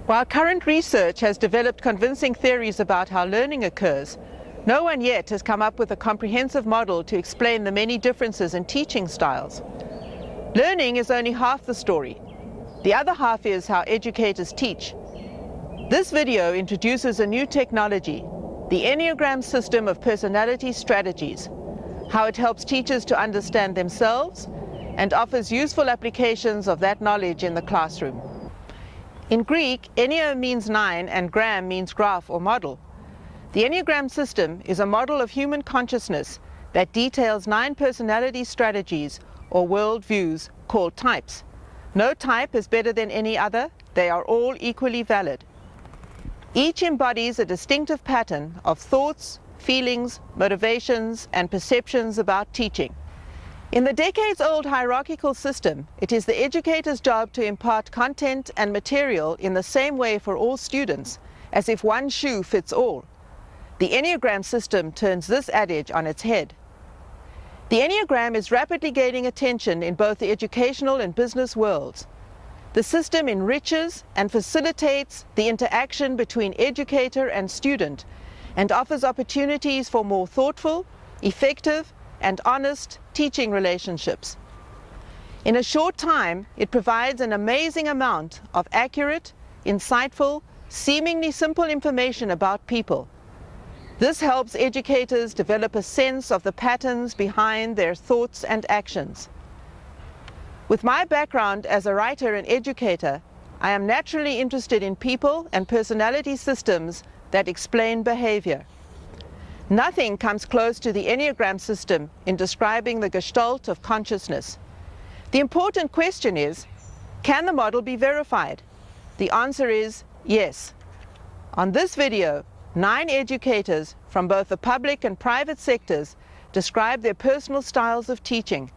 While current research has developed convincing theories about how learning occurs, no one yet has come up with a comprehensive model to explain the many differences in teaching styles. Learning is only half the story. The other half is how educators teach. This video introduces a new technology, the Enneagram system of personality strategies, how it helps teachers to understand themselves and offers useful applications of that knowledge in the classroom. In Greek, Ennea means 9 and gram means graph or model. The Enneagram system is a model of human consciousness that details 9 personality strategies or worldviews called types. No type is better than any other. They are all equally valid. Each embodies a distinctive pattern of thoughts, feelings, motivations, and perceptions about teaching. In the decades-old hierarchical system, it is the educator's job to impart content and material in the same way for all students, as if one shoe fits all. The Enneagram system turns this adage on its head. The Enneagram is rapidly gaining attention in both the educational and business worlds. The system enriches and facilitates the interaction between educator and student and offers opportunities for more thoughtful, effective, and honest teaching relationships. In a short time, it provides an amazing amount of accurate, insightful, seemingly simple information about people. This helps educators develop a sense of the patterns behind their thoughts and actions. With my background as a writer and educator, I am naturally interested in people and personality systems that explain behavior. Nothing comes close to the Enneagram system in describing the gestalt of consciousness. The important question is, can the model be verified? The answer is yes. On this video, 9 educators from both the public and private sectors describe their personal styles of teaching.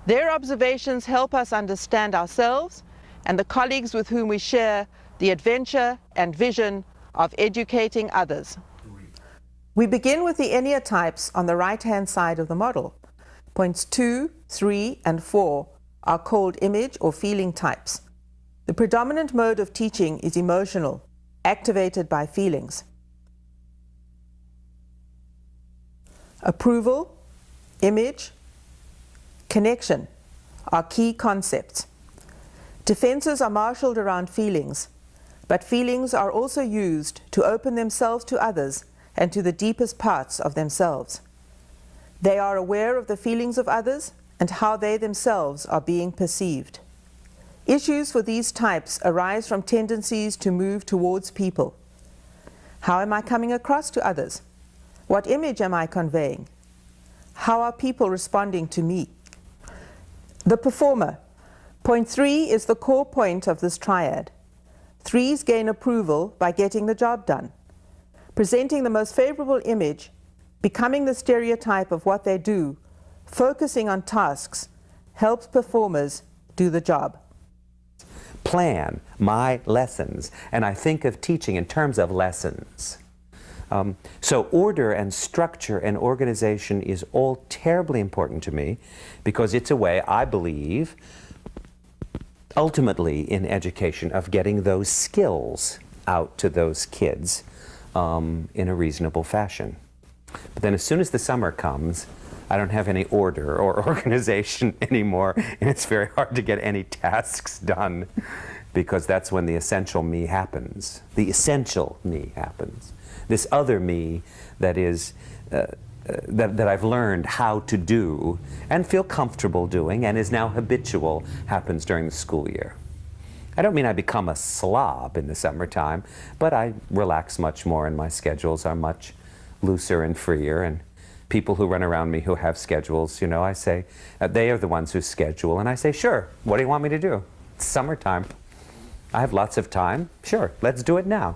Their observations help us understand ourselves and the colleagues with whom we share the adventure and vision of educating others. We begin with the Ennea types on the right-hand side of the model. Points 2, 3, and 4 are called image or feeling types. The predominant mode of teaching is emotional, activated by feelings. Approval, image, connection are key concepts. Defenses are marshaled around feelings, but feelings are also used to open themselves to others and to the deepest parts of themselves. They are aware of the feelings of others and how they themselves are being perceived. Issues for these types arise from tendencies to move towards people. How am I coming across to others? What image am I conveying? How are people responding to me? The performer. Point 3 is the core point of this triad. 3s gain approval by getting the job done. Presenting the most favorable image, becoming the stereotype of what they do, focusing on tasks, helps performers do the job. Plan my lessons, and I think of teaching in terms of lessons. So order and structure and organization is all terribly important to me because it's a way, I believe, ultimately in education of getting those skills out to those kids in a reasonable fashion. But then as soon as the summer comes, I don't have any order or organization anymore, and it's very hard to get any tasks done because that's when the essential me happens. The essential me happens. This other me that is that I've learned how to do and feel comfortable doing and is now habitual happens during the school year. I don't mean I become a slob in the summertime, but I relax much more and my schedules are much looser and freer, and people who run around me who have schedules, you know, I say, they are the ones who schedule, and I say, sure, what do you want me to do? It's summertime. I have lots of time. Sure, let's do it now.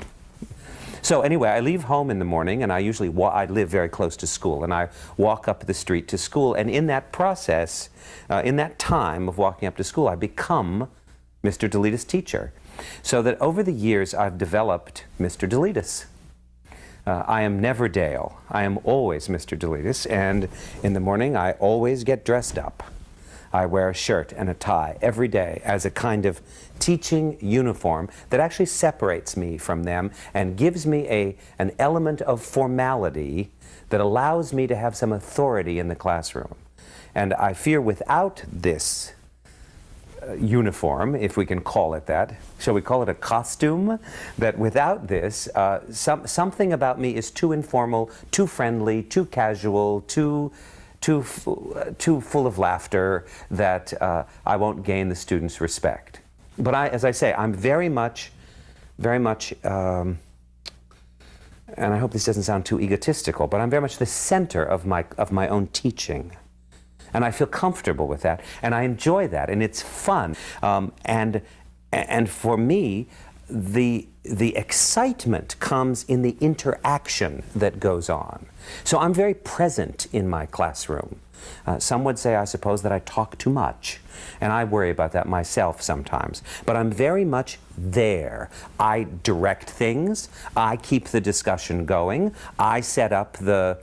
So anyway, I leave home in the morning, and I usually I live very close to school, and I walk up the street to school, and in that process, in that time of walking up to school, I become Mr. Delitas' teacher. So that over the years, I've developed Mr. Delitas. I am never Dale. I am always Mr. Delitas, and in the morning, I always get dressed up. I wear a shirt and a tie every day as a kind of teaching uniform that actually separates me from them and gives me an element of formality that allows me to have some authority in the classroom. And I fear without this uniform, if we can call it that, shall we call it a costume, that without this, something about me is too informal, too friendly, too casual, too full of laughter, that I won't gain the students' respect. But as I say, I'm very much, and I hope this doesn't sound too egotistical, but I'm very much the center of my own teaching. And I feel comfortable with that, and I enjoy that, and it's fun. And for me, the excitement comes in the interaction that goes on. So I'm very present in my classroom. Some would say, I suppose, that I talk too much, and I worry about that myself sometimes. But I'm very much there. I direct things. I keep the discussion going. I set up the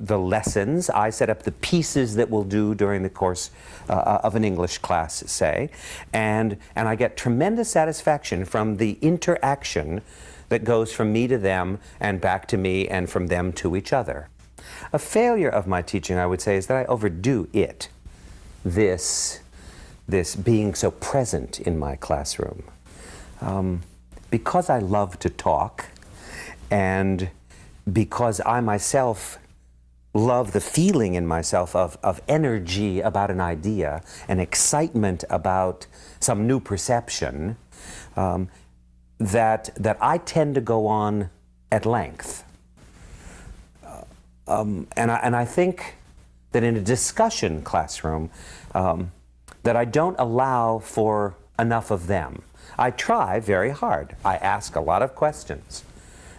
lessons. I set up the pieces that we'll do during the course of an English class, say, and I get tremendous satisfaction from the interaction that goes from me to them and back to me and from them to each other. A failure of my teaching, I would say, is that I overdo it, this being so present in my classroom. Because I love to talk, and because I myself love the feeling in myself of energy about an idea, and excitement about some new perception, that I tend to go on at length. And I think that in a discussion classroom, that I don't allow for enough of them. I try very hard. I ask a lot of questions.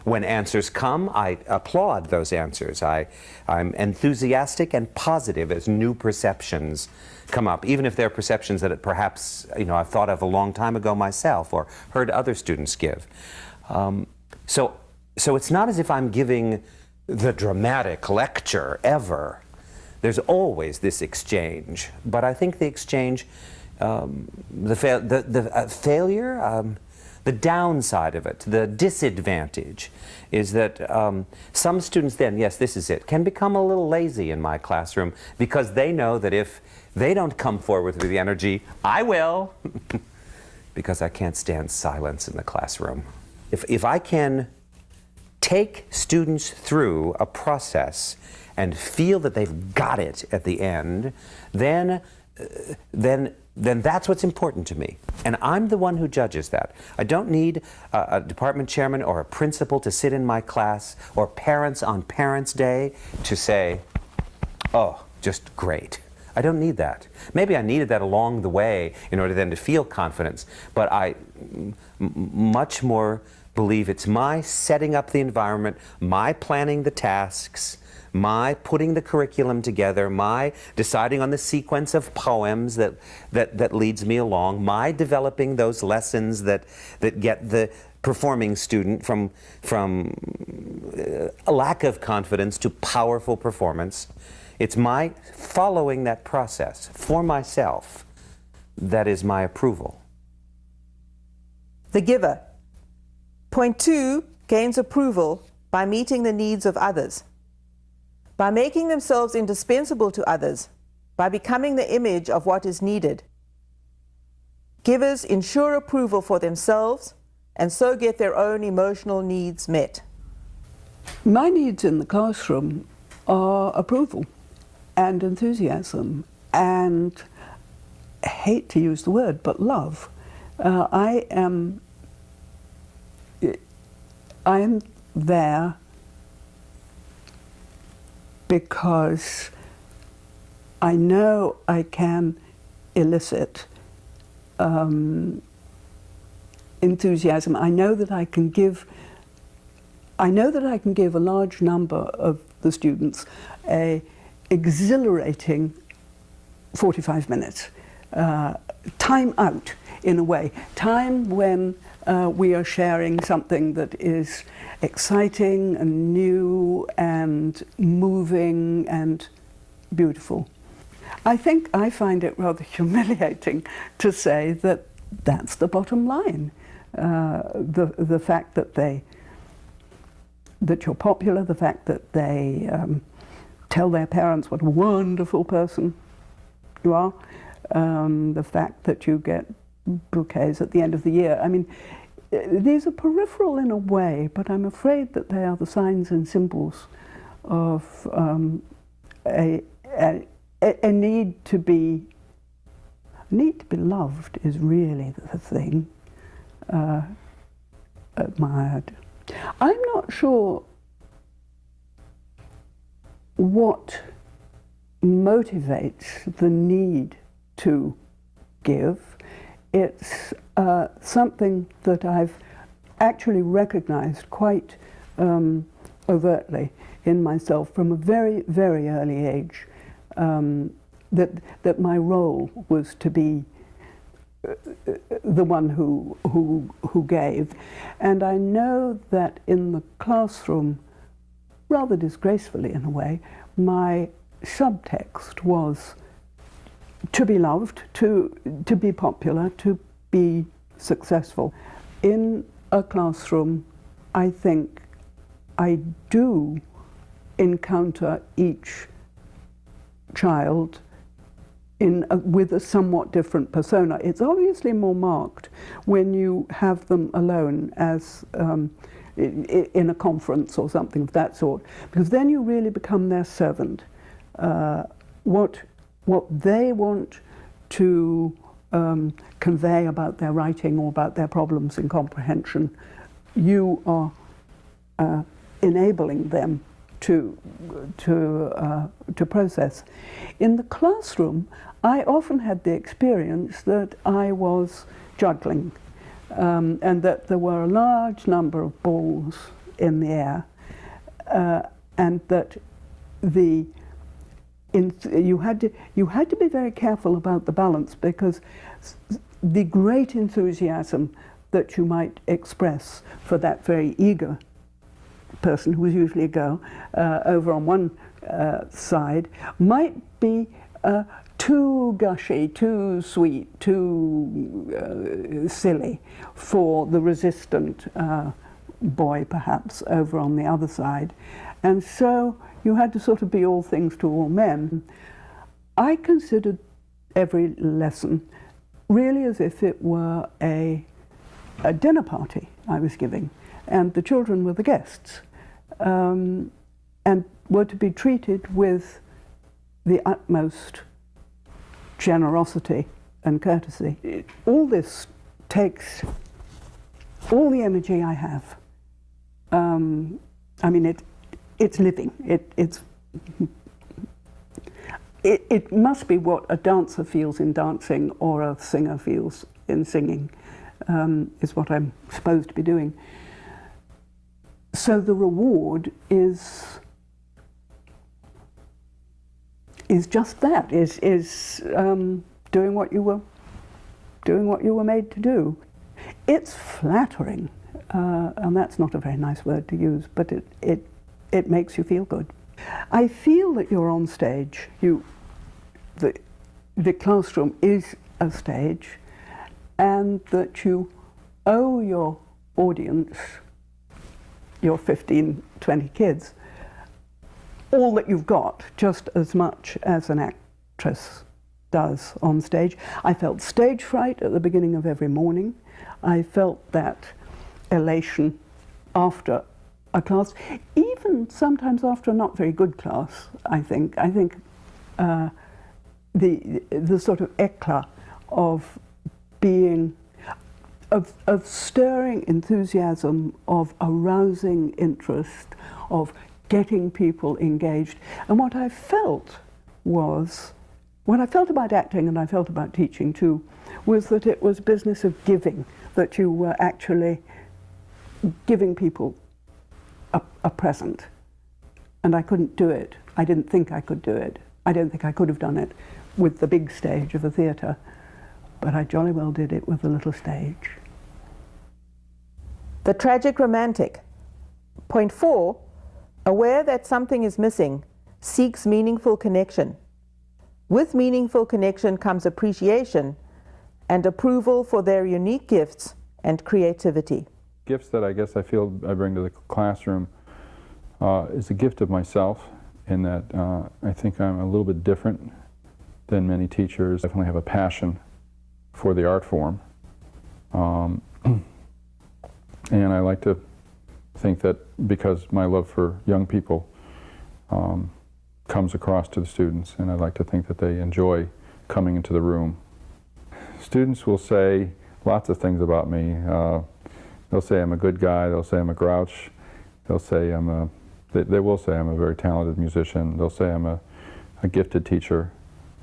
When answers come, I applaud those answers. I'm enthusiastic and positive as new perceptions come up, even if they're perceptions that perhaps I've thought of a long time ago myself or heard other students give. So it's not as if I'm giving the dramatic lecture ever. There's always this exchange, but I think the exchange, failure. The downside of it, the disadvantage, is that some students then, yes, this is it, can become a little lazy in my classroom because they know that if they don't come forward with the energy, I will, because I can't stand silence in the classroom. If I can take students through a process and feel that they've got it at the end, then that's what's important to me. And I'm the one who judges that. I don't need a department chairman or a principal to sit in my class, or parents on Parents' Day to say, oh, just great. I don't need that. Maybe I needed that along the way in order then to feel confidence, but I much more believe it's my setting up the environment, my planning the tasks, my putting the curriculum together, my deciding on the sequence of poems that leads me along, my developing those lessons that get the performing student from a lack of confidence to powerful performance. It's my following that process for myself that is my approval. The giver. Point 2 gains approval by meeting the needs of others, by making themselves indispensable to others, by becoming the image of what is needed. Givers ensure approval for themselves and so get their own emotional needs met. My needs in the classroom are approval and enthusiasm and, I hate to use the word, but love. I am there because I know I can elicit enthusiasm. I know that I can give a large number of the students a exhilarating 45 minutes, time out in a way, time when we are sharing something that is exciting and new and moving and beautiful. I think I find it rather humiliating to say that that's the bottom line. The fact that that you're popular, the fact that they tell their parents what a wonderful person you are, the fact that you get bouquets at the end of the year. I mean, these are peripheral in a way, but I'm afraid that they are the signs and symbols of a need to be loved is really the thing, admired. I'm not sure what motivates the need to give. It's something that I've actually recognized quite overtly in myself from a very, very early age, that my role was to be the one who gave. And I know that in the classroom, rather disgracefully in a way, my subtext was to be loved, to be popular, to be successful. In a classroom, I think I do encounter each child with a somewhat different persona. It's obviously more marked when you have them alone as in a conference or something of that sort, because then you really become their servant. What they want to convey about their writing or about their problems in comprehension, you are enabling them to process. In the classroom, I often had the experience that I was juggling, and that there were a large number of balls in the air, and that you had to be very careful about the balance, because the great enthusiasm that you might express for that very eager person, who was usually a girl, over on one side, might be too gushy, too sweet, too silly for the resistant boy, perhaps, over on the other side. And so you had to sort of be all things to all men. I considered every lesson really as if it were a dinner party I was giving, and the children were the guests, and were to be treated with the utmost generosity and courtesy. All this takes all the energy I have. I mean, it's living. It must be what a dancer feels in dancing or a singer feels in singing, is what I'm supposed to be doing. So the reward is just that, is doing what you were made to do. It's flattering, and that's not a very nice word to use, but it makes you feel good. I feel that you're on stage. The classroom is a stage, and that you owe your audience, your 15, 20 kids, all that you've got, just as much as an actress does on stage. I felt stage fright at the beginning of every morning. I felt that elation after a class, even sometimes after a not very good class, I think. I think the sort of éclat of being, of stirring enthusiasm, of arousing interest, of getting people engaged. And what I felt about acting, and I felt about teaching too, was that it was business of giving, that you were actually giving people a present. And I couldn't do it. I didn't think I could do it. I don't think I could have done it with the big stage of a theatre, but I jolly well did it with the little stage. The tragic romantic. Point 4, aware that something is missing, seeks meaningful connection. With meaningful connection comes appreciation and approval for their unique gifts and creativity. Gifts that I guess I feel I bring to the classroom is a gift of myself, in that I think I'm a little bit different than many teachers. I definitely have a passion for the art form. And I like to think that because my love for young people comes across to the students, and I like to think that they enjoy coming into the room. Students will say lots of things about me. They'll say I'm a good guy, they'll say I'm a grouch, they'll say they will say I'm a very talented musician, they'll say I'm a gifted teacher,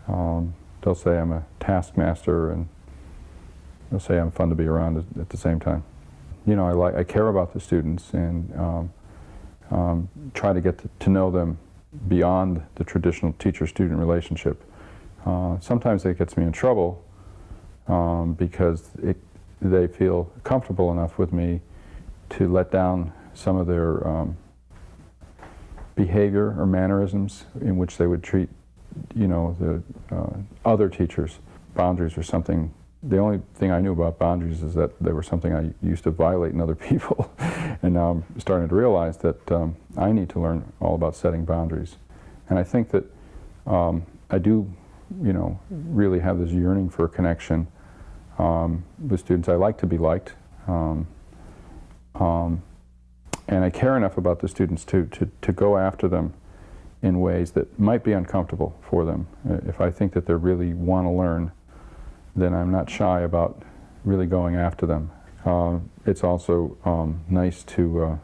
they'll say I'm a taskmaster, and they'll say I'm fun to be around at the same time. You know, I care about the students and try to get to know them beyond the traditional teacher-student relationship. Sometimes it gets me in trouble because they feel comfortable enough with me to let down some of their behavior or mannerisms in which they would treat, you know, the other teachers. Boundaries are something. The only thing I knew about boundaries is that they were something I used to violate in other people. And now I'm starting to realize that I need to learn all about setting boundaries. And I think that I do, you know, really have this yearning for a connection with students. I like to be liked. And I care enough about the students to go after them in ways that might be uncomfortable for them. If I think that they really want to learn, then I'm not shy about really going after them. It's also nice to,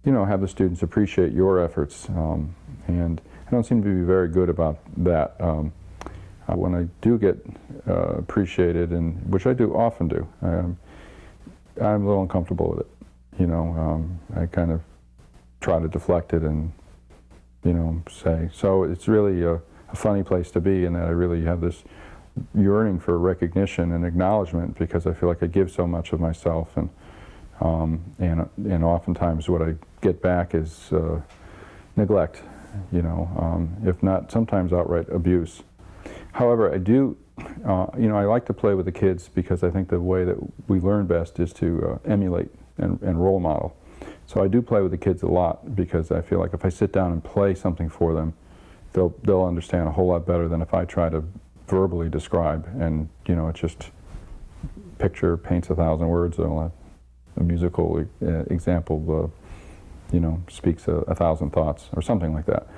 you know, have the students appreciate your efforts, and I don't seem to be very good about that. When I do get appreciated, and which I do often do, I'm a little uncomfortable with it. You know, I kind of try to deflect it and, you know, say. So it's really a funny place to be, in that I really have this yearning for recognition and acknowledgement, because I feel like I give so much of myself, and oftentimes what I get back is neglect, you know, if not sometimes outright abuse. However, I do, you know, I like to play with the kids because I think the way that we learn best is to emulate and role model. So I do play with the kids a lot, because I feel like if I sit down and play something for them, they'll understand a whole lot better than if I try to verbally describe. And, you know, it's just picture paints 1,000 words. A musical example, you know, speaks 1,000 thoughts, or something like that.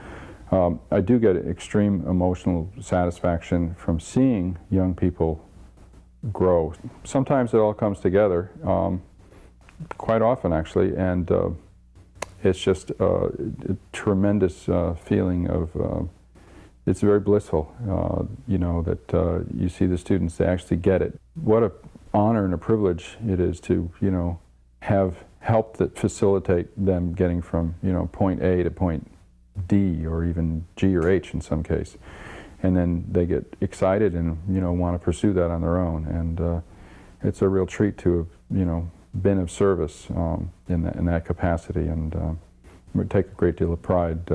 I do get extreme emotional satisfaction from seeing young people grow. Sometimes it all comes together, quite often actually, and it's just a tremendous feeling of, it's very blissful, you know, that you see the students, they actually get it. What an honor and a privilege it is to, you know, have help that facilitate them getting from, you know, point A to point D, or even G or H in some case. And then they get excited and, you know, want to pursue that on their own. And it's a real treat to have, you know, been of service in that capacity, and we take a great deal of pride.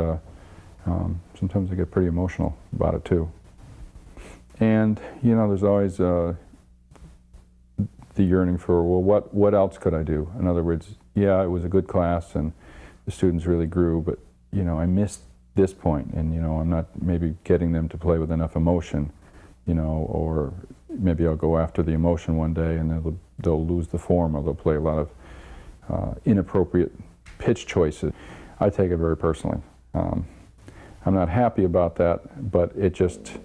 Sometimes I get pretty emotional about it too. And, you know, there's always the yearning for, well, what else could I do? In other words, yeah, it was a good class and the students really grew, but, you know, I missed this point, and, you know, I'm not maybe getting them to play with enough emotion, you know, or maybe I'll go after the emotion one day and they'll lose the form, or they'll play a lot of inappropriate pitch choices. I take it very personally. I'm not happy about that, but it just,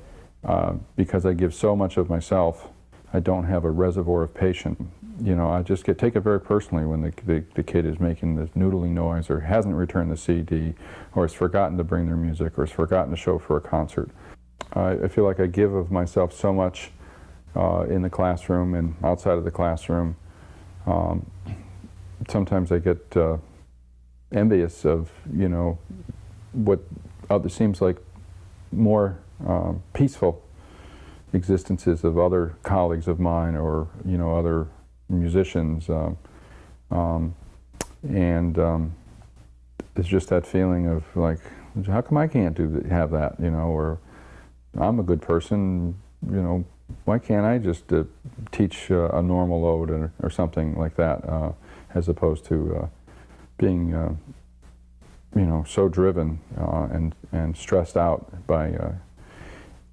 because I give so much of myself, I don't have a reservoir of patience. You know, I just take it very personally when the kid is making this noodling noise, or hasn't returned the CD, or has forgotten to bring their music, or has forgotten to show for a concert. I feel like I give of myself so much in the classroom and outside of the classroom. Sometimes I get envious of, you know, what seems like more peaceful existences of other colleagues of mine, or, you know, other musicians, and it's just that feeling of like, how come I can't have that, you know, or I'm a good person, you know, why can't I just teach a normal load or something like that, as opposed to being, you know, so driven and stressed out by,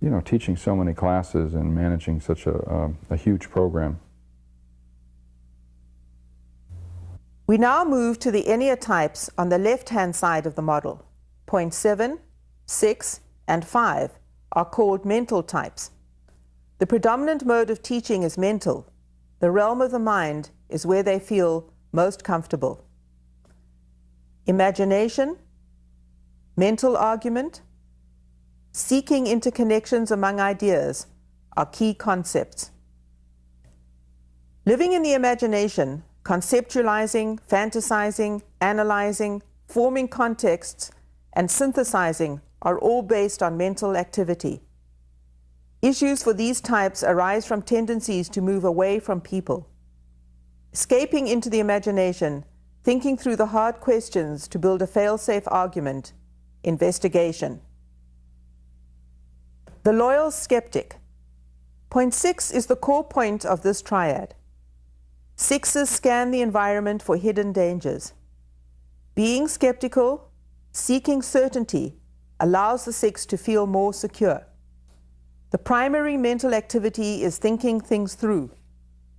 you know, teaching so many classes and managing such a huge program. We now move to the Enneatypes on the left-hand side of the model. Point 7, 6, and 5 are called mental types. The predominant mode of teaching is mental. The realm of the mind is where they feel most comfortable. Imagination, mental argument, seeking interconnections among ideas are key concepts. Living in the imagination, conceptualizing, fantasizing, analyzing, forming contexts, and synthesizing are all based on mental activity. Issues for these types arise from tendencies to move away from people. Escaping into the imagination, thinking through the hard questions to build a fail-safe argument, investigation. The loyal skeptic. Point 6 is the core point of this triad. Sixes scan the environment for hidden dangers. Being skeptical, seeking certainty, allows the six to feel more secure. The primary mental activity is thinking things through.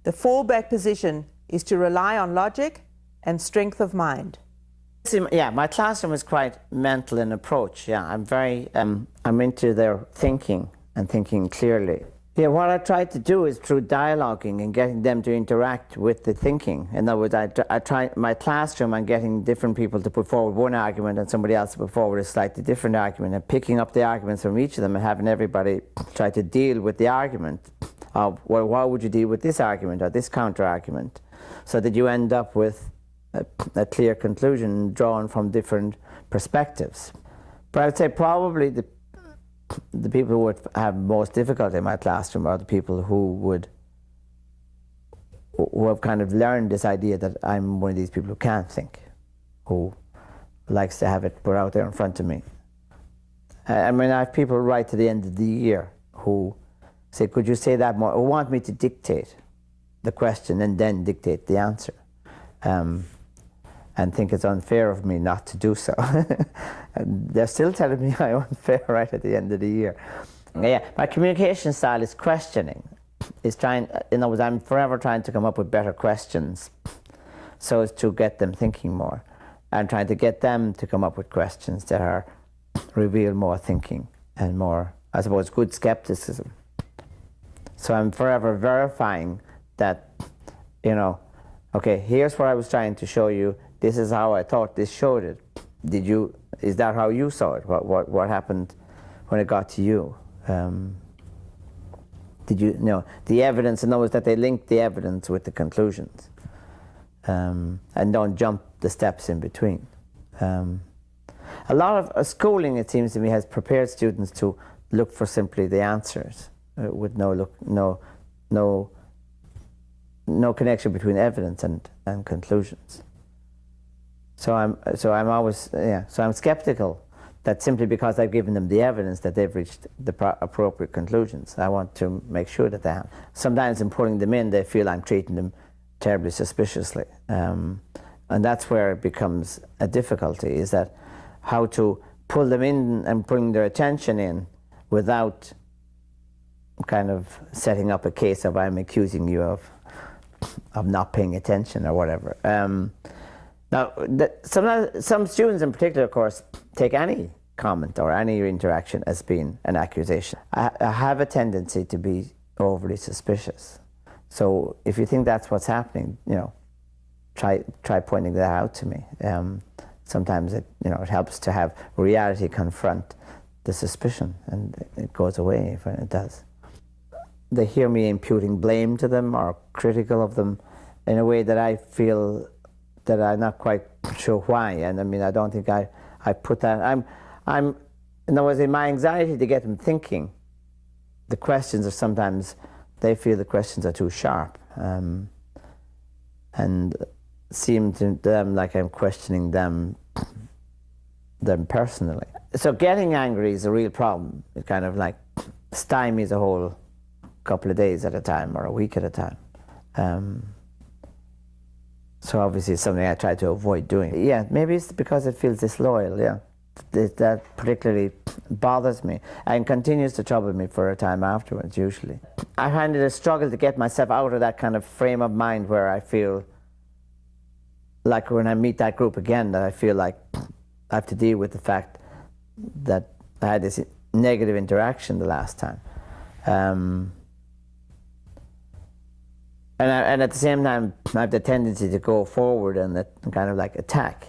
The fallback position is to rely on logic and strength of mind. Yeah, my classroom is quite mental in approach. Yeah, I'm very, I'm into their thinking and thinking clearly. Yeah, what I try to do is through dialoguing and getting them to interact with the thinking. In other words, I try my classroom, I'm getting different people to put forward one argument and somebody else to put forward a slightly different argument, and picking up the arguments from each of them and having everybody try to deal with the argument of, well, why would you deal with this argument or this counter-argument, so that you end up with a clear conclusion drawn from different perspectives. But I would say probably the people who would have most difficulty in my classroom are the people who have kind of learned this idea that I'm one of these people who can't think, who likes to have it put out there in front of me. I mean, I have people right to the end of the year who say, could you say that more, who want me to dictate the question and then dictate the answer. And think it's unfair of me not to do so. And they're still telling me I'm unfair right at the end of the year. Yeah, my communication style is questioning. Is trying, in other words, I'm forever trying to come up with better questions so as to get them thinking more. I'm trying to get them to come up with questions that are reveal more thinking and more, I suppose, good skepticism. So I'm forever verifying that, you know, okay, here's what I was trying to show you. This is how I thought this showed it. Is that how you saw it? What happened when it got to you? Did you know the evidence? In other words, that they link the evidence with the conclusions, and don't jump the steps in between. A lot of schooling, it seems to me, has prepared students to look for simply the answers, with no connection between evidence and conclusions. So I'm skeptical that simply because I've given them the evidence that they've reached the appropriate conclusions. I want to make sure that they have. Sometimes in pulling them in, they feel I'm treating them terribly suspiciously. And that's where it becomes a difficulty, is that how to pull them in and bring their attention in without kind of setting up a case of I'm accusing you of not paying attention or whatever. Now, some students in particular, of course, take any comment or any interaction as being an accusation. I have a tendency to be overly suspicious. So if you think that's what's happening, you know, try pointing that out to me. Sometimes it helps to have reality confront the suspicion, and it goes away when it does. They hear me imputing blame to them or critical of them in a way that I feel that I'm not quite sure why. And I mean, I don't think I put that. In other words, in my anxiety to get them thinking, the questions are sometimes, they feel the questions are too sharp, and seem to them like I'm questioning them personally. So getting angry is a real problem. It's kind of like stymies a whole couple of days at a time or a week at a time. So obviously it's something I try to avoid doing. Yeah, maybe it's because it feels disloyal, yeah. That particularly bothers me and continues to trouble me for a time afterwards, usually. I find it a struggle to get myself out of that kind of frame of mind where I feel like when I meet that group again, that I feel like I have to deal with the fact that I had this negative interaction the last time. And at the same time, I have the tendency to go forward and kind of like attack.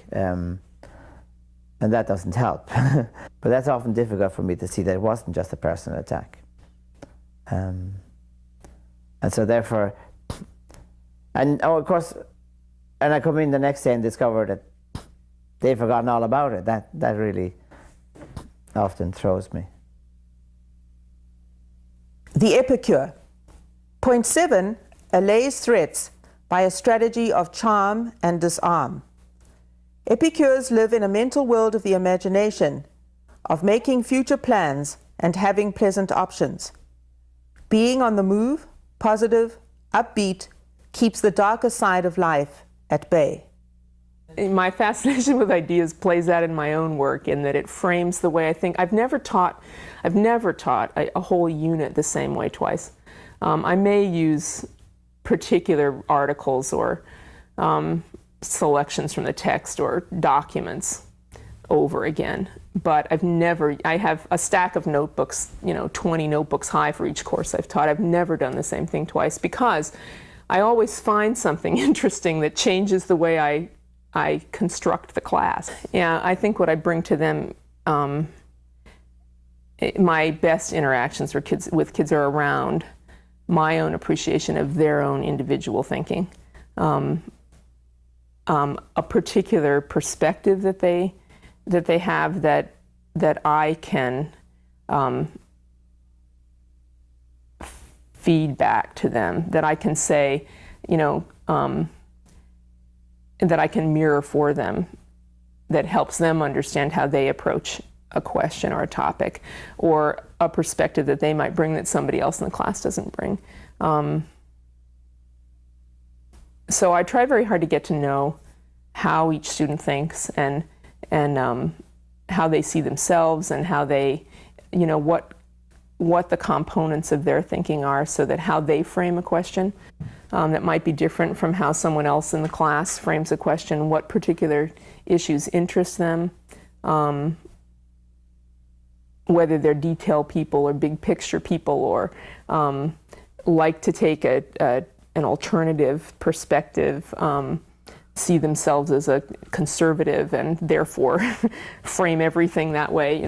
And that doesn't help. But that's often difficult for me to see that it wasn't just a personal attack. And so therefore, and of course, and I come in the next day and discover that they've forgotten all about it. That really often throws me. The epicure. Point 7, allays threats by a strategy of charm and disarm. Epicures live in a mental world of the imagination, of making future plans and having pleasant options. Being on the move, positive, upbeat, keeps the darker side of life at bay. My fascination with ideas plays out in my own work in that it frames the way I think. I've never taught a whole unit the same way twice. I may use particular articles or selections from the text or documents over again, but I have a stack of notebooks, 20 notebooks high for each course I've taught. I've never done the same thing twice because I always find something interesting that changes the way I construct the class. Yeah, I think what I bring to them, my best interactions with kids are around my own appreciation of their own individual thinking. A particular perspective that they have that I can feed back to them, that I can say, that I can mirror for them, that helps them understand how they approach a question or a topic, or a perspective that they might bring that somebody else in the class doesn't bring. So I try very hard to get to know how each student thinks and how they see themselves and how they, what the components of their thinking are, so that how they frame a question that might be different from how someone else in the class frames a question, what particular issues interest them, whether they're detail people or big picture people, or like to take an alternative perspective, see themselves as a conservative and therefore frame everything that way.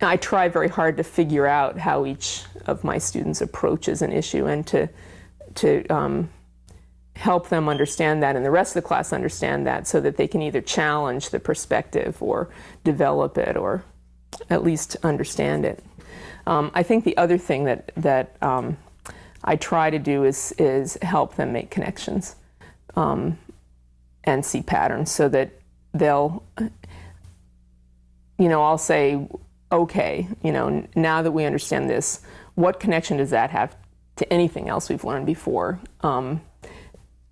I try very hard to figure out how each of my students approaches an issue and to help them understand that and the rest of the class understand that, so that they can either challenge the perspective or develop it or at least understand it. I think the other thing that I try to do is help them make connections and see patterns, so that they'll, I'll say, okay, now that we understand this, what connection does that have to anything else we've learned before?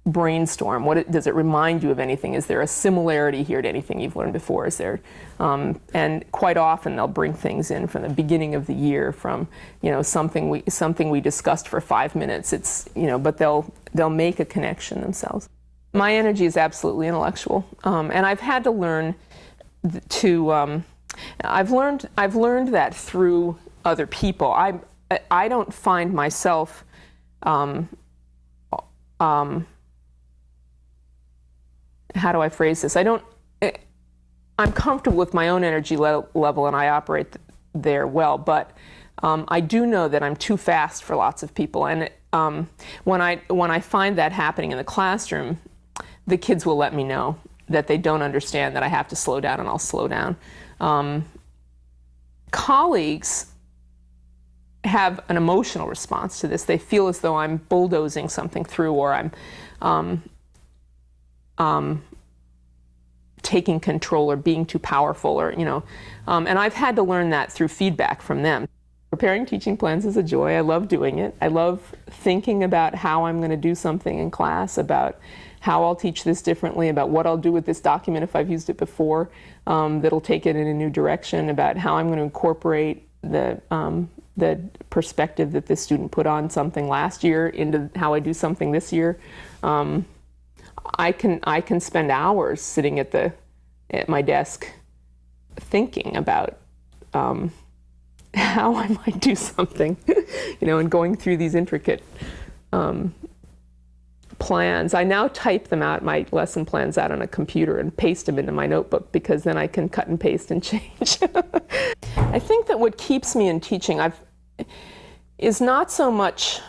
Brainstorm. Does it remind you of anything? Is there a similarity here to anything you've learned before? Is there? And quite often they'll bring things in from the beginning of the year, from something we discussed for 5 minutes. It's but they'll make a connection themselves. My energy is absolutely intellectual, and I've had to learn to. I've learned that through other people. I don't find myself. How do I phrase this? I'm comfortable with my own energy level and I operate there well, but I do know that I'm too fast for lots of people. And when I find that happening in the classroom, the kids will let me know that they don't understand that I have to slow down, and I'll slow down. Colleagues have an emotional response to this. They feel as though I'm bulldozing something through, or I'm taking control or being too powerful, or, you know, and I've had to learn that through feedback from them. Preparing teaching plans is a joy. I love doing it. I love thinking about how I'm going to do something in class, about how I'll teach this differently, about what I'll do with this document if I've used it before, that'll take it in a new direction, about how I'm going to incorporate the perspective that this student put on something last year into how I do something this year. I can spend hours sitting at my desk thinking about how I might do something, you know, and going through these intricate plans. I now type them out, my lesson plans out on a computer, and paste them into my notebook, because then I can cut and paste and change. I think that what keeps me in teaching is not so much,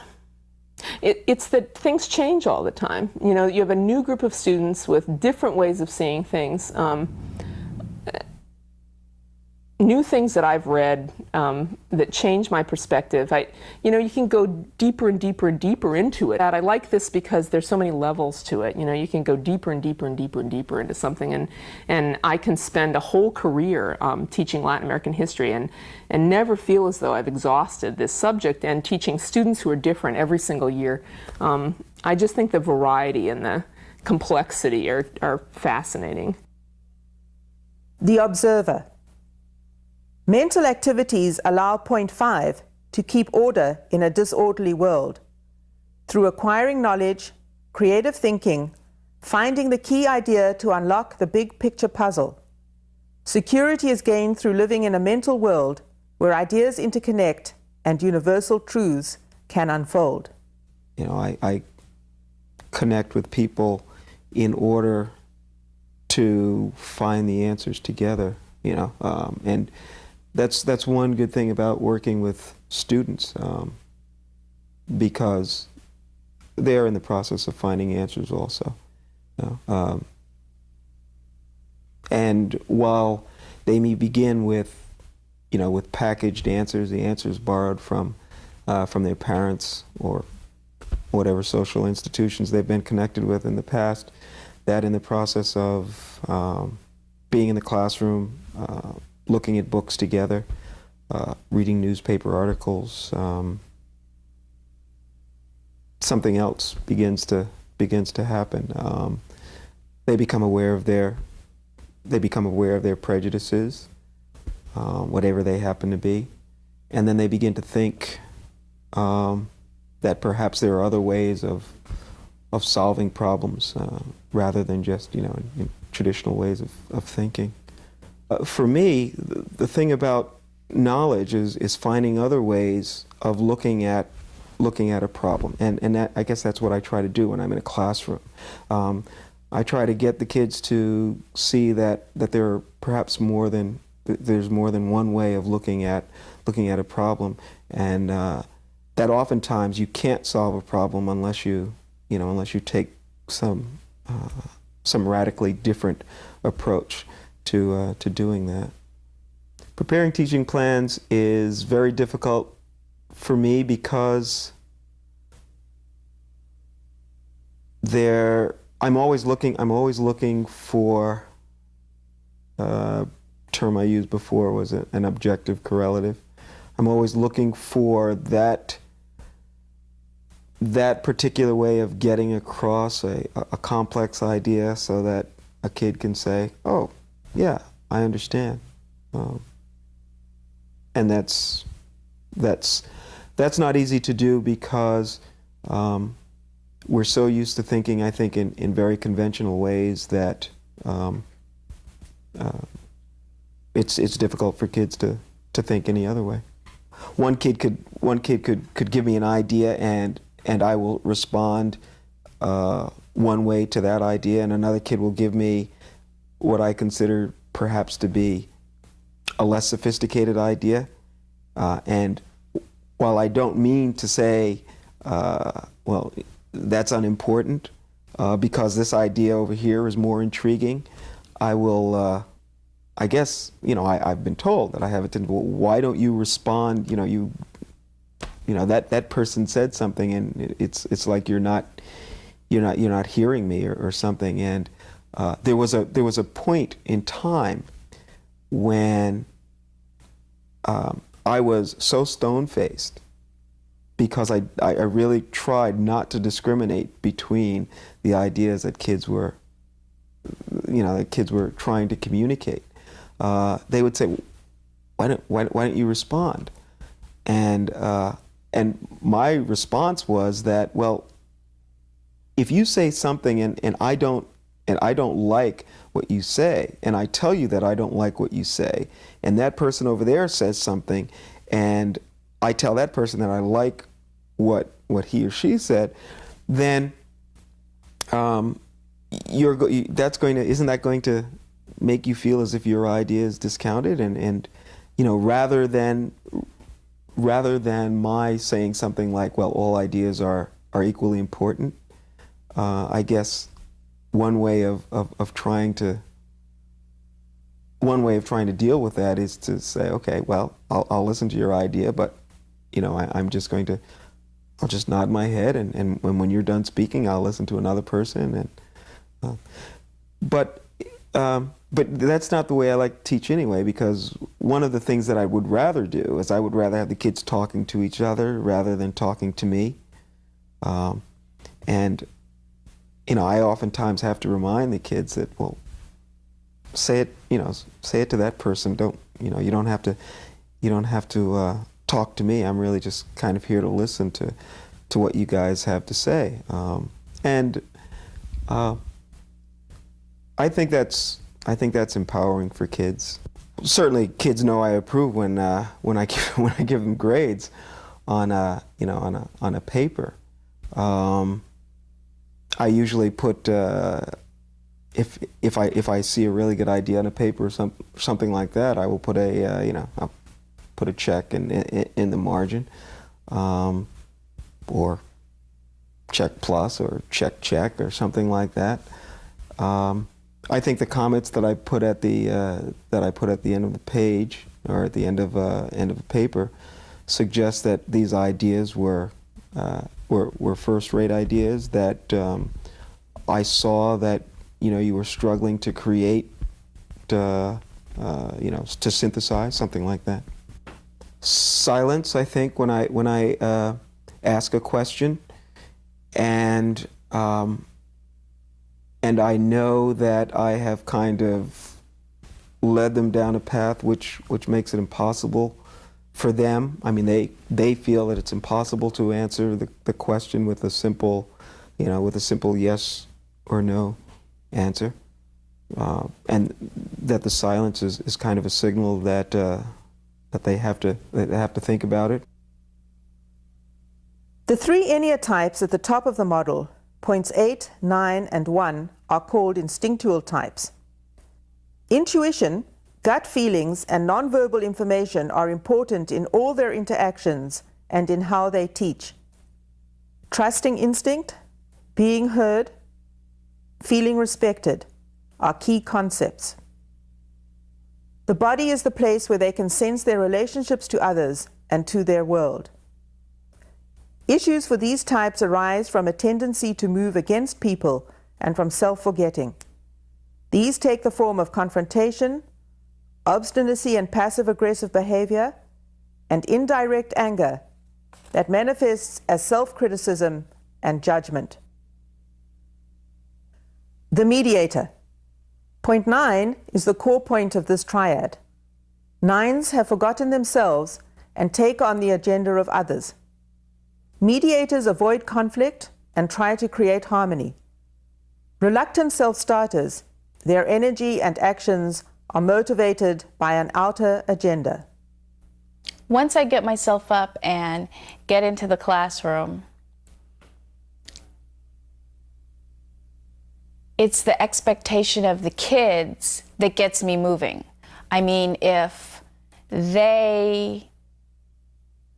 it's that things change all the time. You know, you have a new group of students with different ways of seeing things. New things that I've read that change my perspective. You know, you can go deeper and deeper and deeper into it. I like this because there's so many levels to it. You know, you can go deeper and deeper and deeper and deeper into something, and I can spend a whole career teaching Latin American history and never feel as though I've exhausted this subject, and teaching students who are different every single year. I just think the variety and the complexity are fascinating. The observer. Mental activities allow point 5 to keep order in a disorderly world. Through acquiring knowledge, creative thinking, finding the key idea to unlock the big picture puzzle. Security is gained through living in a mental world where ideas interconnect and universal truths can unfold. You know, I connect with people in order to find the answers together, you know, and that's one good thing about working with students, because they're in the process of finding answers also. You know? And while they may begin with, you know, with packaged answers, the answers borrowed from their parents or whatever social institutions they've been connected with in the past, that in the process of being in the classroom, looking at books together, reading newspaper articles, something else begins to happen. They become aware of their prejudices, whatever they happen to be, and then they begin to think that perhaps there are other ways of solving problems rather than just, you know, in traditional ways of thinking. For me, the thing about knowledge is finding other ways of looking at a problem, and that, I guess that's what I try to do when I'm in a classroom. I try to get the kids to see that there are perhaps there's more than one way of looking at a problem, and that oftentimes you can't solve a problem unless you take some radically different approach to doing that. Preparing teaching plans is very difficult for me because I'm always looking for, term I used before was an objective correlative. I'm always looking for that particular way of getting across a complex idea so that a kid can say, oh, yeah, I understand. And that's not easy to do because we're so used to thinking, I think, in very conventional ways that it's difficult for kids to think any other way. One kid could give me an idea and I will respond one way to that idea, and another kid will give me what I consider perhaps to be a less sophisticated idea. And while I don't mean to say, well, that's unimportant, because this idea over here is more intriguing, I will, I guess, you know, I've been told that I have a tendency, well, why don't you respond, you know, that person said something and it's like you're not hearing me or something. And there was a point in time when I was so stone-faced because I really tried not to discriminate between the ideas that kids were, trying to communicate. They would say, why don't you respond? And my response was that, well, if you say something and I don't like what you say, and I tell you that I don't like what you say, and that person over there says something, and I tell that person that I like what he or she said, then isn't that going to make you feel as if your idea is discounted? And rather than my saying something like, well, all ideas are equally important, I guess one way of trying to deal with that is to say, okay, well, I'll listen to your idea, but I'll just nod my head, and when you're done speaking, I'll listen to another person. And but that's not the way I like to teach anyway, because one of the things that I would rather do is I would rather have the kids talking to each other rather than talking to me. And I oftentimes have to remind the kids that, well, say it to that person. You don't have to talk to me. I'm really just kind of here to listen to what you guys have to say. And I think that's empowering for kids. Certainly, kids know I approve when I give them grades on a paper. I usually put if I see a really good idea on a paper or something like that, I will put I'll put a check in the margin, or check plus or check or something like that. I think the comments that I put at the end of the page or at the end of a paper suggest that these ideas were first-rate ideas, that I saw that you were struggling to create, to synthesize, something like that. Silence, I think, when I ask a question, and I know that I have kind of led them down a path which makes it impossible for them. I mean, they feel that it's impossible to answer the question with a simple yes or no answer, and that the silence is kind of a signal that they have to think about it. The three Enneatypes at the top of the model, points 8, 9, and 1, are called instinctual types. Intuition, gut feelings, and nonverbal information are important in all their interactions and in how they teach. Trusting instinct, being heard, feeling respected are key concepts. The body is the place where they can sense their relationships to others and to their world. Issues for these types arise from a tendency to move against people and from self-forgetting. These take the form of confrontation, obstinacy and passive-aggressive behavior, and indirect anger that manifests as self-criticism and judgment. The mediator. Point 9 is the core point of this triad. Nines have forgotten themselves and take on the agenda of others. Mediators avoid conflict and try to create harmony. Reluctant self-starters, their energy and actions are motivated by an outer agenda. Once I get myself up and get into the classroom, it's the expectation of the kids that gets me moving. I mean, if they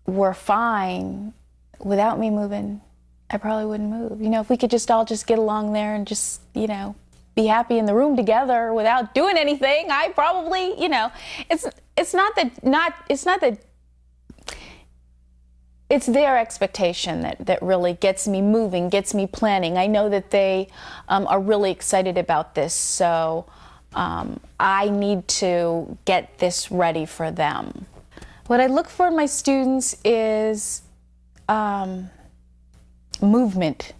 were fine without me moving, I probably wouldn't move. If we could just all just get along there and just, be happy in the room together without doing anything, I probably, it's not that it's their expectation that really gets me moving, gets me planning. I know that they are really excited about this, so I need to get this ready for them. What I look for in my students is movement,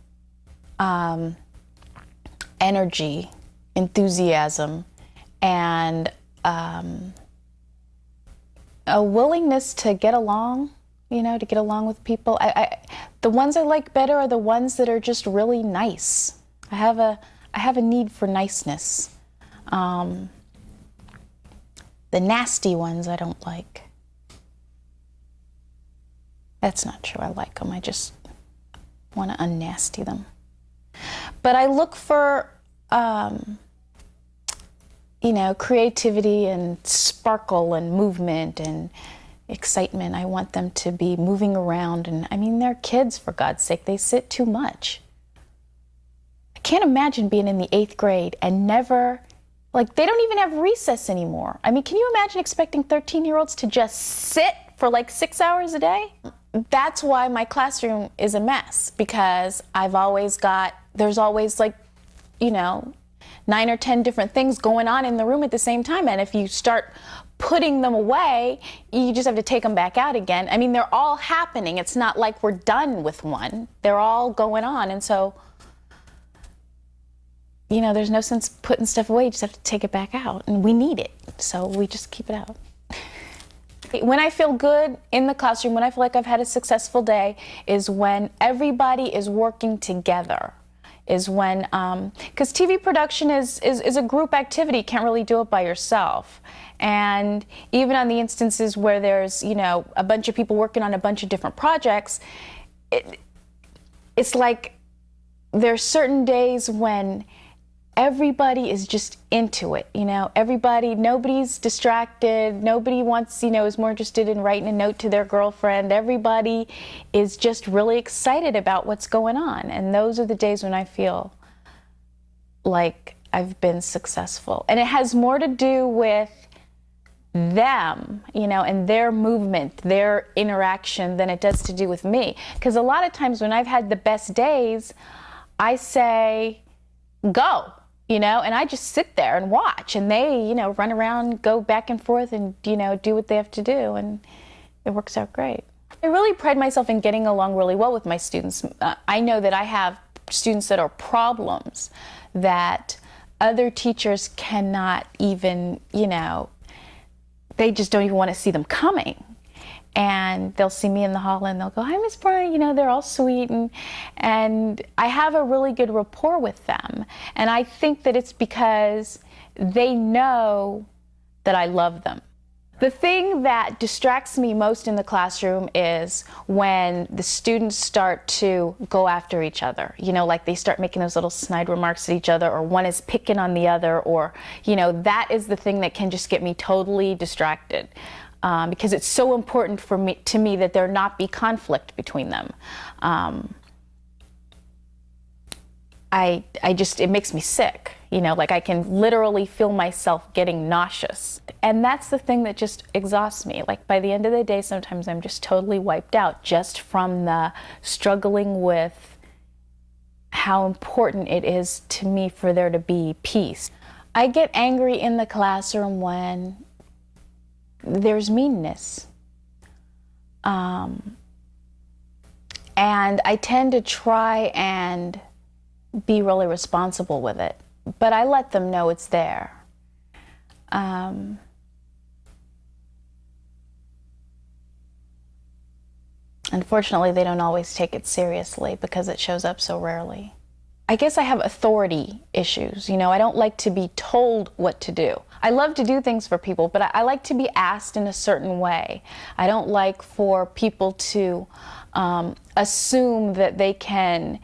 energy, enthusiasm, and a willingness to get along, to get along with people. The ones I like better are the ones that are just really nice. I have a need for niceness. The nasty ones I don't like. That's not true, I like them. I just want to unnasty them. But I look for, creativity and sparkle and movement and excitement. I want them to be moving around. And I mean, they're kids, for God's sake. They sit too much. I can't imagine being in the 8th grade and never, they don't even have recess anymore. I mean, can you imagine expecting 13-year-olds to just sit for 6 hours a day? That's why my classroom is a mess, because there's always 9 or 10 different things going on in the room at the same time. And if you start putting them away, you just have to take them back out again. I mean, they're all happening. It's not like we're done with one. They're all going on. And so, there's no sense putting stuff away. You just have to take it back out. And we need it. So we just keep it out. When I feel good in the classroom, when I feel like I've had a successful day, is when everybody is working together. Is when, because TV production is a group activity. You can't really do it by yourself. And even on the instances where there's, a bunch of people working on a bunch of different projects, it's like there's certain days when everybody is just into it, nobody's distracted, nobody wants, is more interested in writing a note to their girlfriend. Everybody is just really excited about what's going on. And those are the days when I feel like I've been successful. And it has more to do with them, and their movement, their interaction, than it does to do with me. Because a lot of times when I've had the best days, I say, go. And I just sit there and watch, and they, run around, go back and forth, and, do what they have to do, and it works out great. I really pride myself in getting along really well with my students. I know that I have students that are problems that other teachers cannot even, they just don't even want to see them coming. And they'll see me in the hall and they'll go, "Hi, Miss Bryant," they're all sweet. And I have a really good rapport with them. And I think that it's because they know that I love them. The thing that distracts me most in the classroom is when the students start to go after each other. They start making those little snide remarks at each other, or one is picking on the other, or, that is the thing that can just get me totally distracted. Because it's so important to me that there not be conflict between them. It makes me sick, I can literally feel myself getting nauseous. And that's the thing that just exhausts me. By the end of the day, sometimes I'm just totally wiped out just from the struggling with how important it is to me for there to be peace. I get angry in the classroom when there's meanness. And I tend to try and be really responsible with it, but I let them know it's there. Unfortunately, they don't always take it seriously because it shows up so rarely. I guess I have authority issues. I don't like to be told what to do. I love to do things for people, but I like to be asked in a certain way. I don't like for people to assume that they can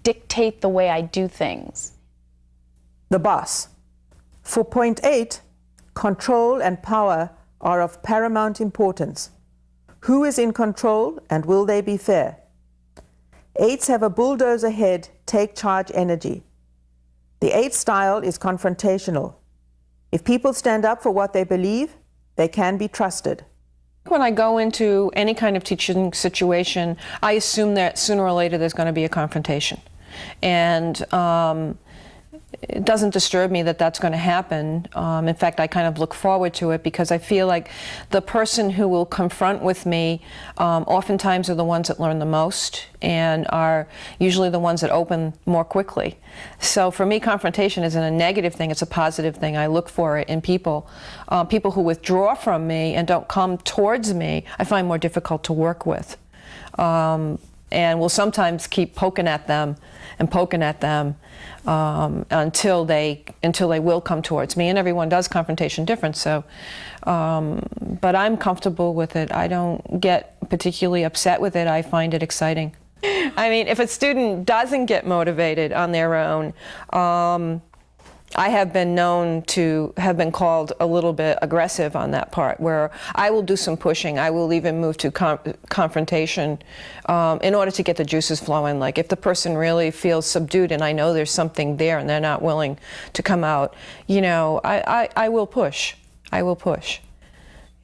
dictate the way I do things. The boss. For point 8, control and power are of paramount importance. Who is in control and will they be fair? 8s have a bulldozer head, take charge energy. The 8 style is confrontational. If people stand up for what they believe, they can be trusted. When I go into any kind of teaching situation, I assume that sooner or later there's going to be a confrontation. And it doesn't disturb me that that's going to happen. In fact, I kind of look forward to it because I feel like the person who will confront with me oftentimes are the ones that learn the most and are usually the ones that open more quickly. So for me, confrontation isn't a negative thing, it's a positive thing. I look for it in people. People who withdraw from me and don't come towards me, I find more difficult to work with. And will sometimes keep poking at them and poking at them until they will come towards me. And everyone does confrontation different. So, but I'm comfortable with it. I don't get particularly upset with it. I find it exciting. I mean, if a student doesn't get motivated on their own, I have been known to have been called a little bit aggressive on that part, where I will do some pushing. I will even move to confrontation in order to get the juices flowing. Like if the person really feels subdued and I know there's something there and they're not willing to come out, you know, I will push. I will push.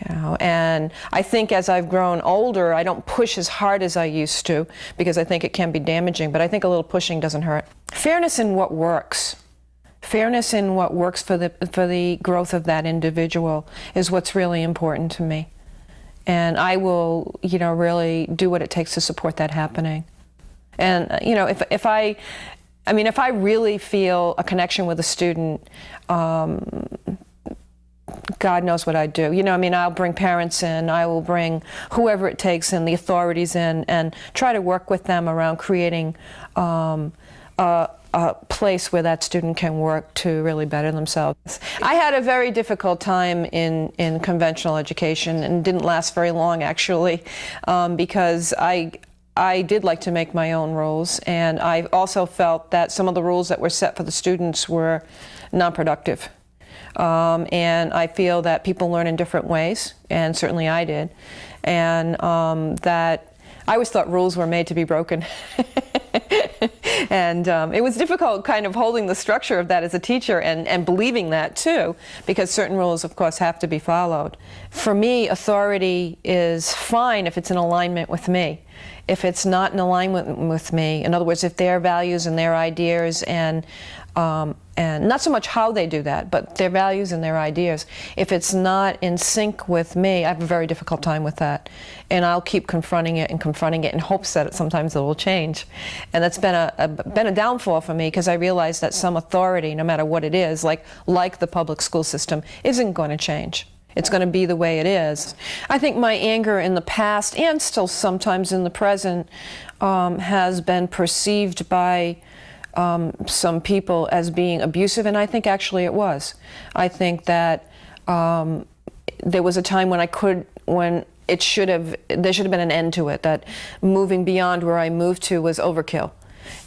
You know, and I think as I've grown older, I don't push as hard as I used to because I think it can be damaging, but I think a little pushing doesn't hurt. Fairness in what works. Fairness in what works for the growth of that individual is what's really important to me. And I will, you know, really do what it takes to support that happening. And, you know, if I really feel a connection with a student, God knows what I'd do. You know, I mean, I'll bring parents in, I will bring whoever it takes and the authorities in and try to work with them around creating a place where that student can work to really better themselves. I had a very difficult time in conventional education and didn't last very long actually because I did like to make my own rules, and I also felt that some of the rules that were set for the students were non-productive. And I feel that people learn in different ways, and certainly I did, and that I always thought rules were made to be broken. And it was difficult kind of holding the structure of that as a teacher and believing that too, because certain rules, of course, have to be followed. For me, authority is fine if it's in alignment with me. If it's not in alignment with me, in other words, if their values and their ideas and not so much how they do that, but their values and their ideas, if it's not in sync with me, I have a very difficult time with that. And I'll keep confronting it in hopes that sometimes it will change. And that's been a downfall for me, because I realize that some authority, no matter what it is, like the public school system, isn't going to change. It's going to be the way it is. I think my anger in the past, and still sometimes in the present, has been perceived by some people as being abusive, and I think actually it was. I think that there was a time when there should have been an end to it, that moving beyond where I moved to was overkill.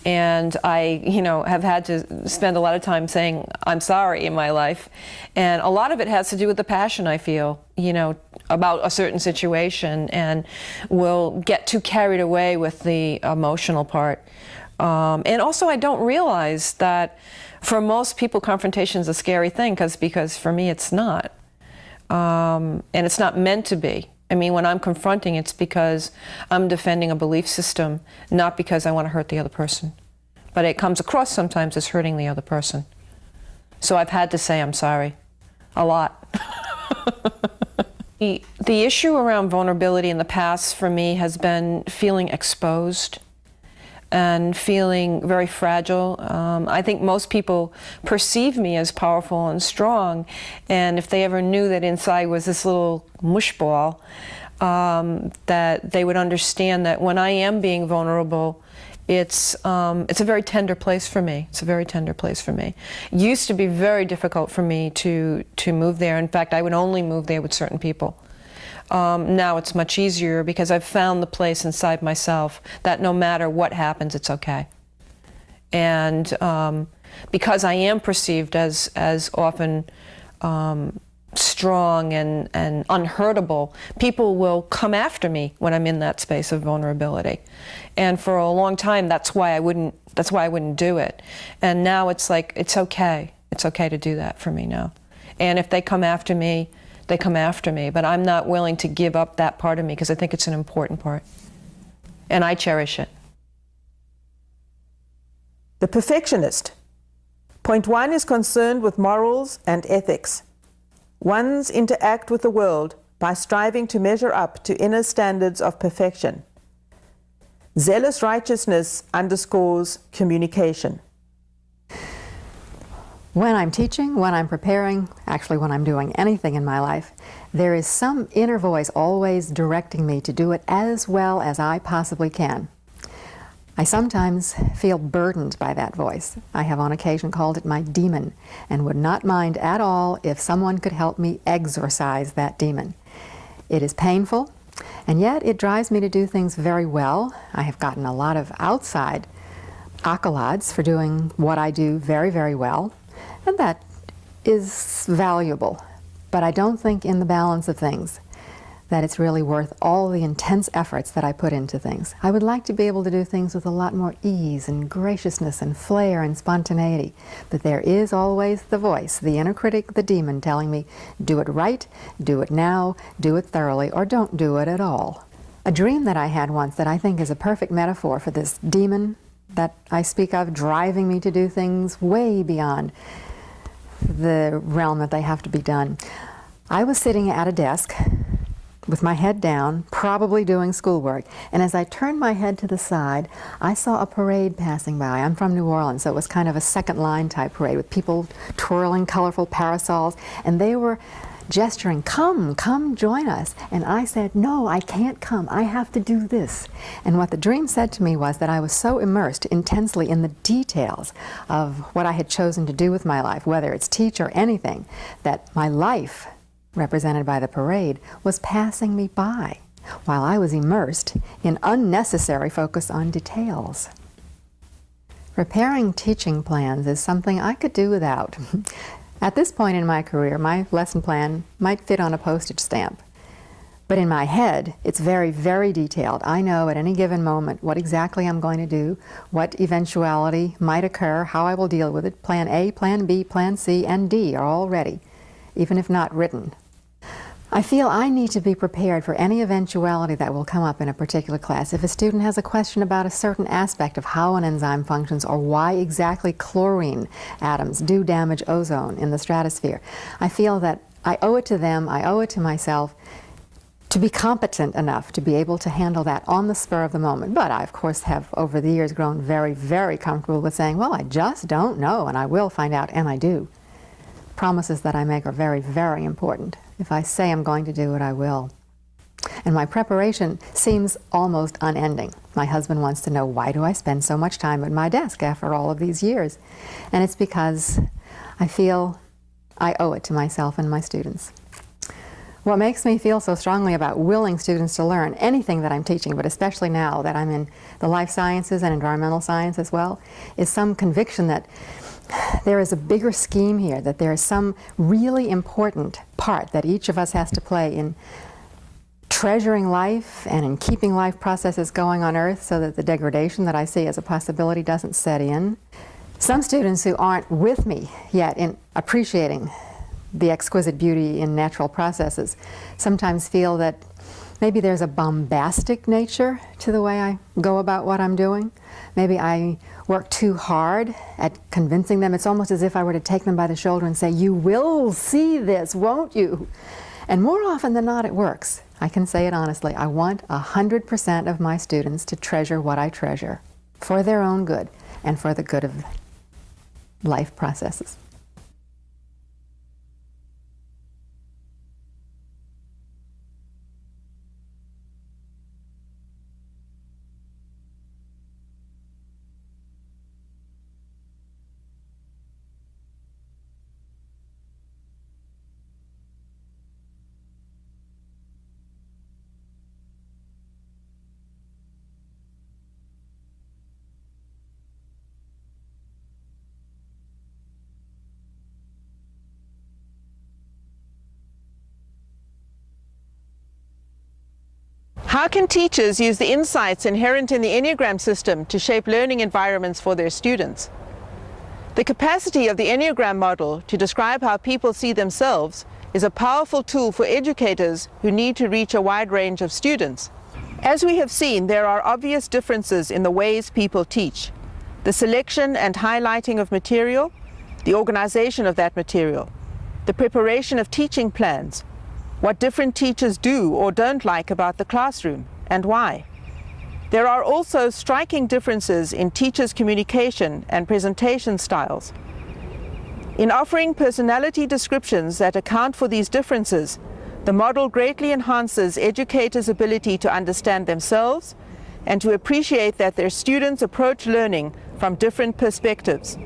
And I, have had to spend a lot of time saying I'm sorry in my life. And a lot of it has to do with the passion I feel, about a certain situation, and will get too carried away with the emotional part. And also I don't realize that for most people confrontation is a scary thing, because for me it's not. And it's not meant to be. I mean, when I'm confronting, it's because I'm defending a belief system, not because I want to hurt the other person. But it comes across sometimes as hurting the other person. So I've had to say I'm sorry. A lot. The issue around vulnerability in the past for me has been feeling exposed and feeling very fragile. I think most people perceive me as powerful and strong, and if they ever knew that inside was this little mush ball, that they would understand that when I am being vulnerable, it's a very tender place for me. It's a very tender place for me. It used to be very difficult for me to move there. In fact, I would only move there with certain people. Now it's much easier, because I've found the place inside myself that no matter what happens, it's okay. And because I am perceived as often strong and unhurtable, people will come after me when I'm in that space of vulnerability. And for a long time, that's why I wouldn't do it. And now it's like, it's okay. It's okay to do that for me now. And if they come after me, they come after me. But I'm not willing to give up that part of me because I think it's an important part. And I cherish it. The perfectionist. Point 1 is concerned with morals and ethics. One's interact with the world by striving to measure up to inner standards of perfection. Zealous righteousness underscores communication. When I'm teaching, when I'm preparing, actually when I'm doing anything in my life, there is some inner voice always directing me to do it as well as I possibly can. I sometimes feel burdened by that voice. I have on occasion called it my demon and would not mind at all if someone could help me exorcise that demon. It is painful, and yet it drives me to do things very well. I have gotten a lot of outside accolades for doing what I do very, very well, and that is valuable. But I don't think in the balance of things that it's really worth all the intense efforts that I put into things. I would like to be able to do things with a lot more ease and graciousness and flair and spontaneity. But there is always the voice, the inner critic, the demon, telling me, do it right, do it now, do it thoroughly, or don't do it at all. A dream that I had once that I think is a perfect metaphor for this demon that I speak of, driving me to do things way beyond the realm that they have to be done. I was sitting at a desk with my head down, probably doing schoolwork, and as I turned my head to the side, I saw a parade passing by. I'm from New Orleans, so it was kind of a second line type parade with people twirling colorful parasols, and they were gesturing, come, come join us. And I said, no, I can't come, I have to do this. And what the dream said to me was that I was so immersed intensely in the details of what I had chosen to do with my life, whether it's teach or anything, that my life, represented by the parade, was passing me by while I was immersed in unnecessary focus on details. Preparing teaching plans is something I could do without. At this point in my career, my lesson plan might fit on a postage stamp. But in my head, it's very, very detailed. I know at any given moment what exactly I'm going to do, what eventuality might occur, how I will deal with it. Plan A, Plan B, Plan C, and D are all ready, even if not written. I feel I need to be prepared for any eventuality that will come up in a particular class. If a student has a question about a certain aspect of how an enzyme functions or why exactly chlorine atoms do damage ozone in the stratosphere, I feel that I owe it to them, I owe it to myself to be competent enough to be able to handle that on the spur of the moment. But I, of course, have over the years grown very, very comfortable with saying, well, I just don't know, and I will find out, and I do. Promises that I make are very, very important. If I say I'm going to do it, I will. And my preparation seems almost unending. My husband wants to know, why do I spend so much time at my desk after all of these years? And it's because I feel I owe it to myself and my students. What makes me feel so strongly about willing students to learn anything that I'm teaching, but especially now that I'm in the life sciences and environmental science as well, is some conviction that there is a bigger scheme here, that there is some really important part that each of us has to play in treasuring life and in keeping life processes going on Earth so that the degradation that I see as a possibility doesn't set in. Some students who aren't with me yet in appreciating the exquisite beauty in natural processes sometimes feel that maybe there's a bombastic nature to the way I go about what I'm doing. Maybe I work too hard at convincing them. It's almost as if I were to take them by the shoulder and say, you will see this, won't you? And more often than not, it works. I can say it honestly. I want 100% of my students to treasure what I treasure for their own good and for the good of life processes. How can teachers use the insights inherent in the Enneagram system to shape learning environments for their students? The capacity of the Enneagram model to describe how people see themselves is a powerful tool for educators who need to reach a wide range of students. As we have seen, there are obvious differences in the ways people teach. The selection and highlighting of material, the organization of that material, the preparation of teaching plans, what different teachers do or don't like about the classroom, and why. There are also striking differences in teachers' communication and presentation styles. In offering personality descriptions that account for these differences, the model greatly enhances educators' ability to understand themselves and to appreciate that their students approach learning from different perspectives.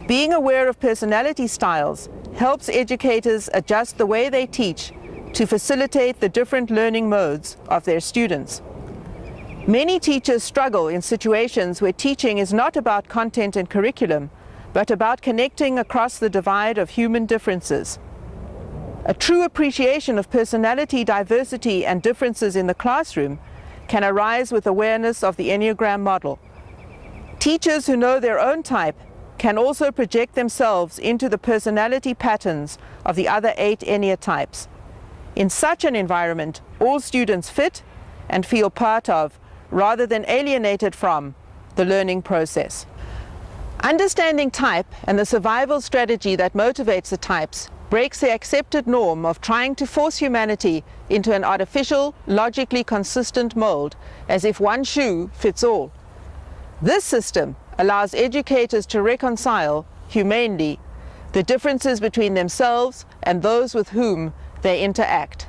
Being aware of personality styles helps educators adjust the way they teach to facilitate the different learning modes of their students. Many teachers struggle in situations where teaching is not about content and curriculum, but about connecting across the divide of human differences. A true appreciation of personality diversity and differences in the classroom can arise with awareness of the Enneagram model. Teachers who know their own type can also project themselves into the personality patterns of the other 8 Ennea types. In such an environment, all students fit and feel part of, rather than alienated from, the learning process. Understanding type and the survival strategy that motivates the types breaks the accepted norm of trying to force humanity into an artificial, logically consistent mold, as if one shoe fits all. This system allows educators to reconcile, humanely, the differences between themselves and those with whom they interact.